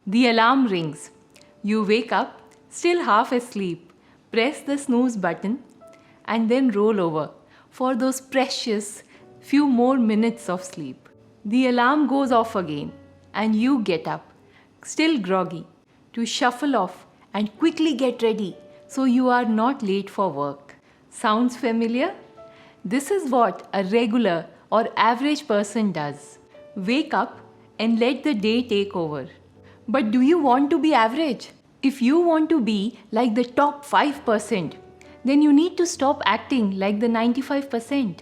The alarm rings. You wake up, still half asleep, press the snooze button, and then roll over for those precious few more minutes of sleep. The alarm goes off again, and you get up, still groggy, to shuffle off and quickly get ready so you are not late for work. Sounds familiar? This is what a regular or average person does. Wake up and let the day take over. But do you want to be average? If you want to be like the top 5%, then you need to stop acting like the 95%.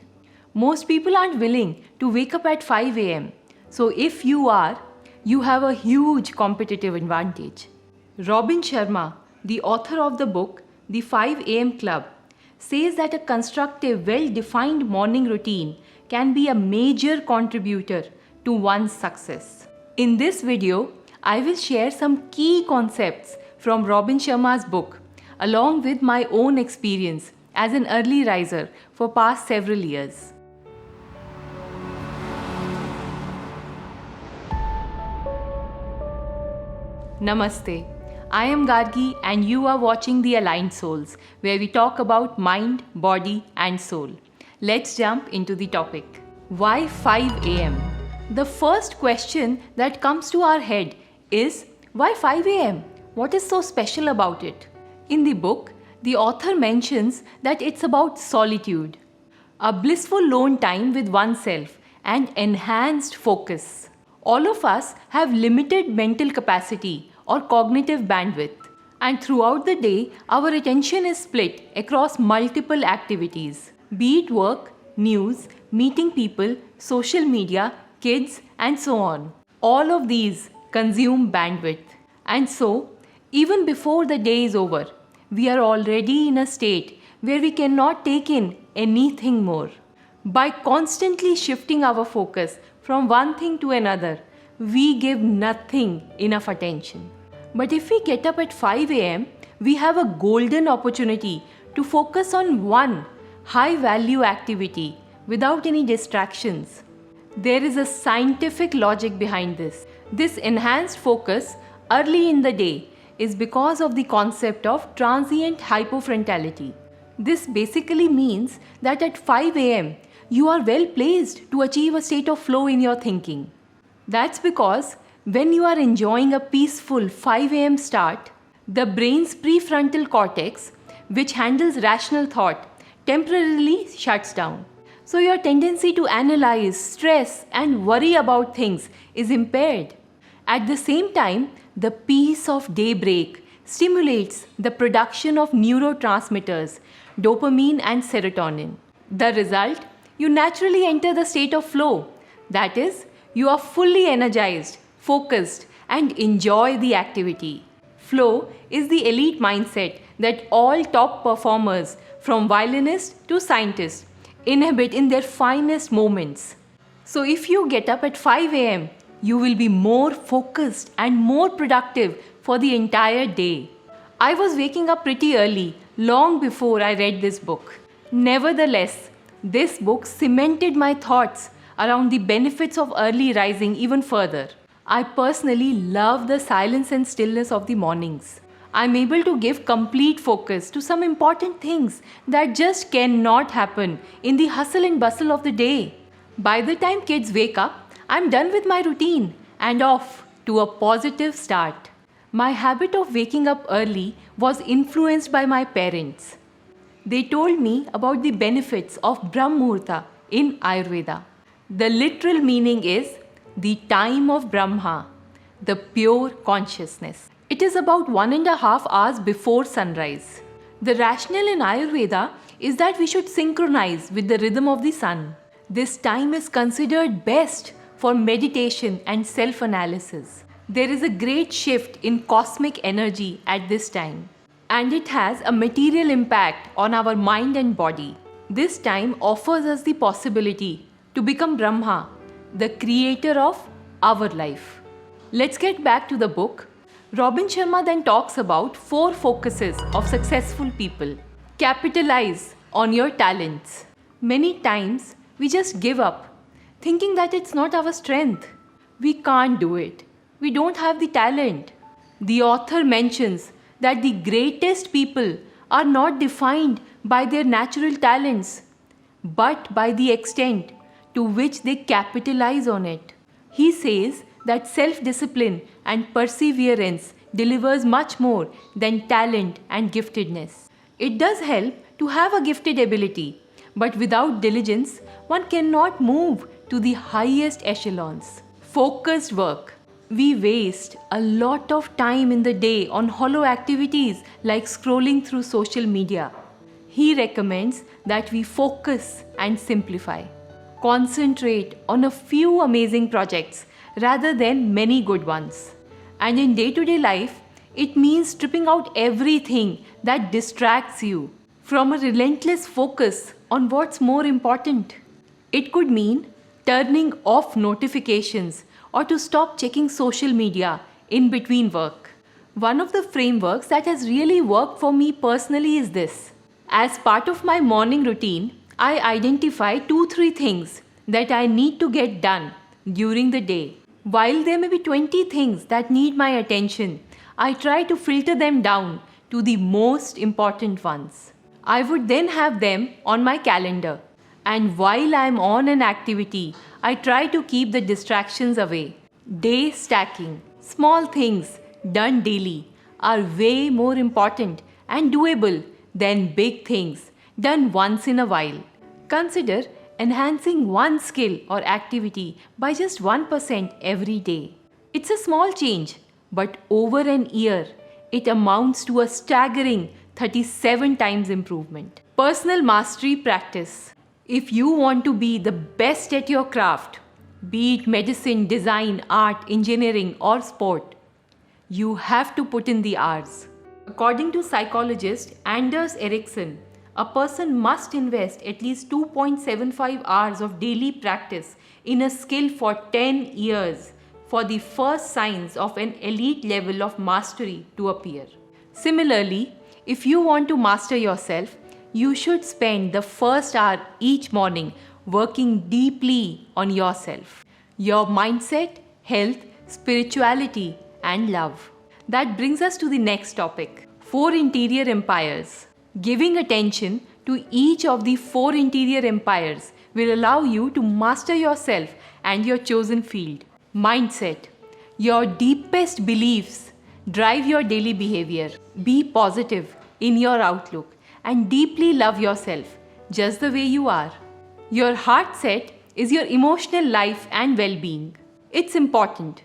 Most people aren't willing to wake up at 5 a.m. So if you are, you have a huge competitive advantage. Robin Sharma, the author of the book The 5 a.m. Club, says that a constructive, well-defined morning routine can be a major contributor to one's success. In this video, I will share some key concepts from Robin Sharma's book, along with my own experience as an early riser for past several years. Namaste. I am Gargi and you are watching The Aligned Souls, where we talk about mind, body and soul. Let's jump into the topic. Why 5 a.m.? The first question that comes to our head is, why 5 a.m.? What is so special about it? In the book, the author mentions that it's about solitude, a blissful lone time with oneself and enhanced focus. All of us have limited mental capacity or cognitive bandwidth, and throughout the day, our attention is split across multiple activities, be it work, news, meeting people, social media, kids, and so on. All of these consume bandwidth. And so, even before the day is over, we are already in a state where we cannot take in anything more. By constantly shifting our focus from one thing to another, we give nothing enough attention. But if we get up at 5 a.m., we have a golden opportunity to focus on one high-value activity without any distractions. There is a scientific logic behind this. This enhanced focus early in the day is because of the concept of transient hypofrontality. This basically means that at 5 a.m., you are well placed to achieve a state of flow in your thinking. That's because when you are enjoying a peaceful 5 a.m. start, the brain's prefrontal cortex, which handles rational thought, temporarily shuts down. So your tendency to analyze, stress, and worry about things is impaired. At the same time, the peace of daybreak stimulates the production of neurotransmitters, dopamine and serotonin. The result, you naturally enter the state of flow. That is, you are fully energized, focused, and enjoy the activity. Flow is the elite mindset that all top performers, from violinists to scientists, inhabit in their finest moments. So if you get up at 5 a.m., you will be more focused and more productive for the entire day. I was waking up pretty early, long before I read this book. Nevertheless, this book cemented my thoughts around the benefits of early rising even further. I personally love the silence and stillness of the mornings. I'm able to give complete focus to some important things that just cannot happen in the hustle and bustle of the day. By the time kids wake up, I'm done with my routine and off to a positive start. My habit of waking up early was influenced by my parents. They told me about the benefits of Brahm Muhurta in Ayurveda. The literal meaning is the time of Brahma, the pure consciousness. It is about 1.5 hours before sunrise. The rationale in Ayurveda is that we should synchronize with the rhythm of the sun. This time is considered best for meditation and self-analysis. There is a great shift in cosmic energy at this time, and it has a material impact on our mind and body. This time offers us the possibility to become Brahma, the creator of our life. Let's get back to the book. Robin Sharma then talks about 4 focuses of successful people. Capitalize on your talents. Many times we just give up, thinking that it's not our strength. We can't do it. we don't have the talent. The author mentions that the greatest people are not defined by their natural talents, but by the extent to which they capitalize on it. He says that self-discipline and perseverance delivers much more than talent and giftedness. It does help to have a gifted ability, but without diligence, one cannot move to the highest echelons. Focused work. We waste a lot of time in the day on hollow activities like scrolling through social media. He recommends that we focus and simplify. Concentrate on a few amazing projects rather than many good ones. And in day-to-day life, it means stripping out everything that distracts you from a relentless focus on what's more important. It could mean turning off notifications or to stop checking social media in between work. One of the frameworks that has really worked for me personally is this. As part of my morning routine, I identify 2-3 things that I need to get done during the day. While there may be 20 things that need my attention, I try to filter them down to the most important ones. I would then have them on my calendar. And while I'm on an activity, I try to keep the distractions away. Day stacking. Small things done daily are way more important and doable than big things done once in a while. Consider enhancing one skill or activity by just 1% every day. It's a small change, but over an year, it amounts to a staggering 37 times improvement. Personal mastery practice. If you want to be the best at your craft, be it medicine, design, art, engineering, or sport, you have to put in the hours. According to psychologist Anders Ericsson, a person must invest at least 2.75 hours of daily practice in a skill for 10 years for the first signs of an elite level of mastery to appear. Similarly, if you want to master yourself, you should spend the first hour each morning working deeply on yourself, your mindset, health, spirituality, and love. That brings us to the next topic, 4 interior empires. Giving attention to each of the 4 interior empires will allow you to master yourself and your chosen field. Mindset. Your deepest beliefs drive your daily behavior. Be positive in your outlook and deeply love yourself just the way you are. Your heart set is your emotional life and well-being. It's important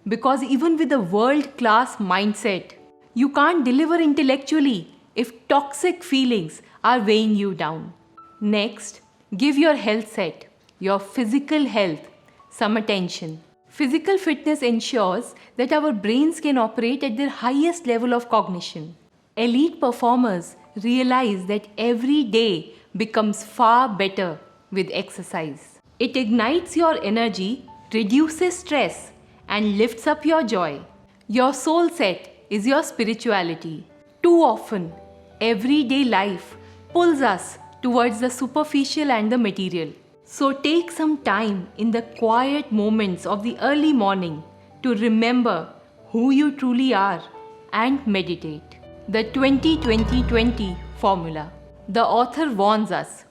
because even with a world-class mindset, you can't deliver intellectually if toxic feelings are weighing you down. Next, give your health set, your physical health, some attention. Physical fitness ensures that our brains can operate at their highest level of cognition. Elite performers realize that every day becomes far better with exercise. It ignites your energy, reduces stress, and lifts up your joy. Your soul set is your spirituality. Too often, everyday life pulls us towards the superficial and the material. So take some time in the quiet moments of the early morning to remember who you truly are and meditate. The 20-20-20 formula. The author warns us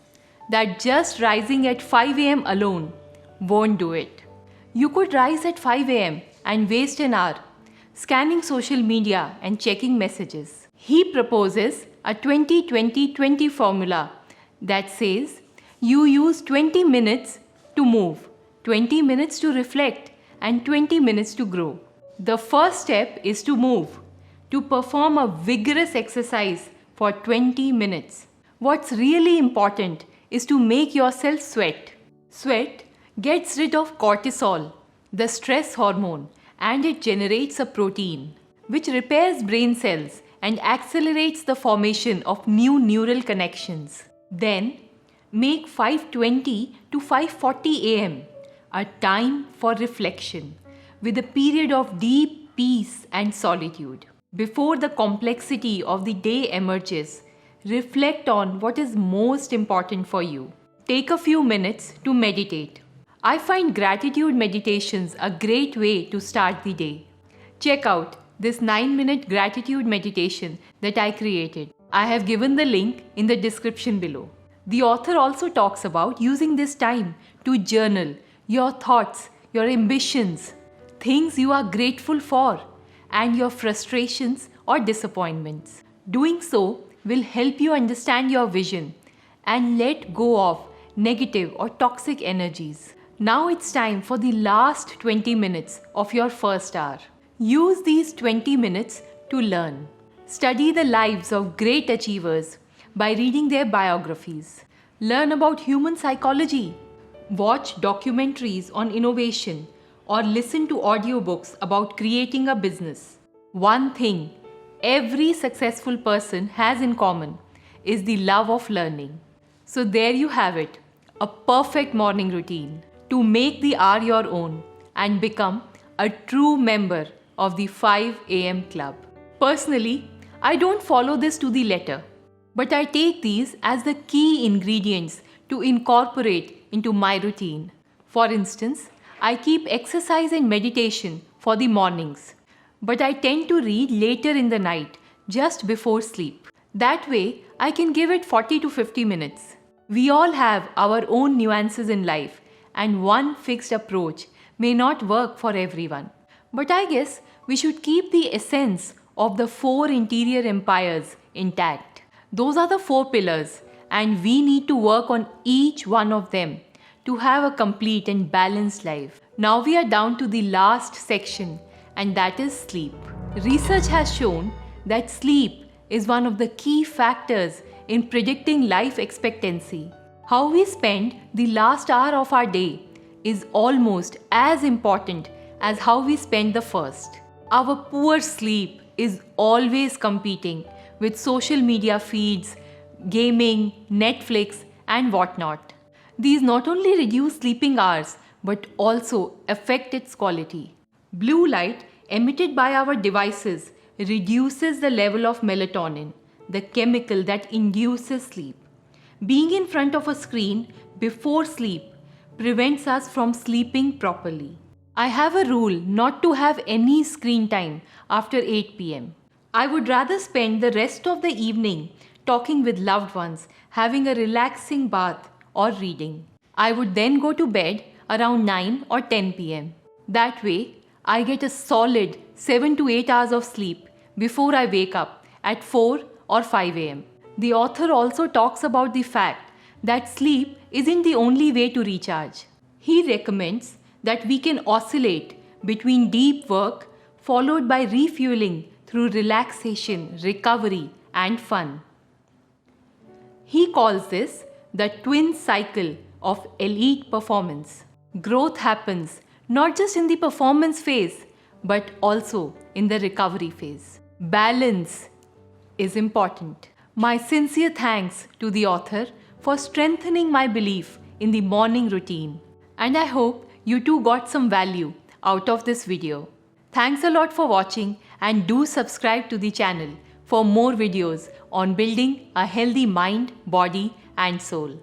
that just rising at 5 a.m. alone won't do it. You could rise at 5 a.m. and waste an hour scanning social media and checking messages. He proposes a 20-20-20 formula that says you use 20 minutes to move, 20 minutes to reflect, and 20 minutes to grow. The first step is to move, to perform a vigorous exercise for 20 minutes. What's really important is to make yourself sweat. Sweat gets rid of cortisol, the stress hormone, and it generates a protein which repairs brain cells and accelerates the formation of new neural connections. Then, make 5:20 to 5:40 a.m. a time for reflection with a period of deep peace and solitude. Before the complexity of the day emerges, reflect on what is most important for you. Take a few minutes to meditate. I find gratitude meditations a great way to start the day. Check out this 9-minute gratitude meditation that I created. I have given the link in the description below. The author also talks about using this time to journal your thoughts, your ambitions, things you are grateful for, and your frustrations or disappointments. Doing so will help you understand your vision and let go of negative or toxic energies. Now it's time for the last 20 minutes of your first hour. Use these 20 minutes to learn. Study the lives of great achievers by reading their biographies. Learn about human psychology. Watch documentaries on innovation or listen to audiobooks about creating a business. One thing every successful person has in common is the love of learning. So there you have it, a perfect morning routine to make the hour your own and become a true member of the 5 a.m. club. Personally, I don't follow this to the letter, but I take these as the key ingredients to incorporate into my routine. For instance, I keep exercise and meditation for the mornings, but I tend to read later in the night, just before sleep. That way, I can give it 40 to 50 minutes. We all have our own nuances in life, and one fixed approach may not work for everyone. But I guess we should keep the essence of the 4 interior empires intact. Those are the 4 pillars, and we need to work on each one of them to have a complete and balanced life. Now we are down to the last section, and that is sleep. Research has shown that sleep is one of the key factors in predicting life expectancy. How we spend the last hour of our day is almost as important as how we spend the first. Our poor sleep is always competing with social media feeds, gaming, Netflix, and whatnot. These not only reduce sleeping hours but also affect its quality. Blue light emitted by our devices reduces the level of melatonin, the chemical that induces sleep. Being in front of a screen before sleep prevents us from sleeping properly. I have a rule not to have any screen time after 8 p.m. I would rather spend the rest of the evening talking with loved ones, having a relaxing bath, or reading. I would then go to bed around 9 or 10 p.m. That way, I get a solid 7 to 8 hours of sleep before I wake up at 4 or 5 a.m. The author also talks about the fact that sleep isn't the only way to recharge. He recommends that we can oscillate between deep work followed by refueling through relaxation, recovery, and fun. He calls this the twin cycle of elite performance. Growth happens not just in the performance phase, but also in the recovery phase. Balance is important. My sincere thanks to the author for strengthening my belief in the morning routine. And I hope you too got some value out of this video. Thanks a lot for watching, and do subscribe to the channel for more videos on building a healthy mind, body, and soul.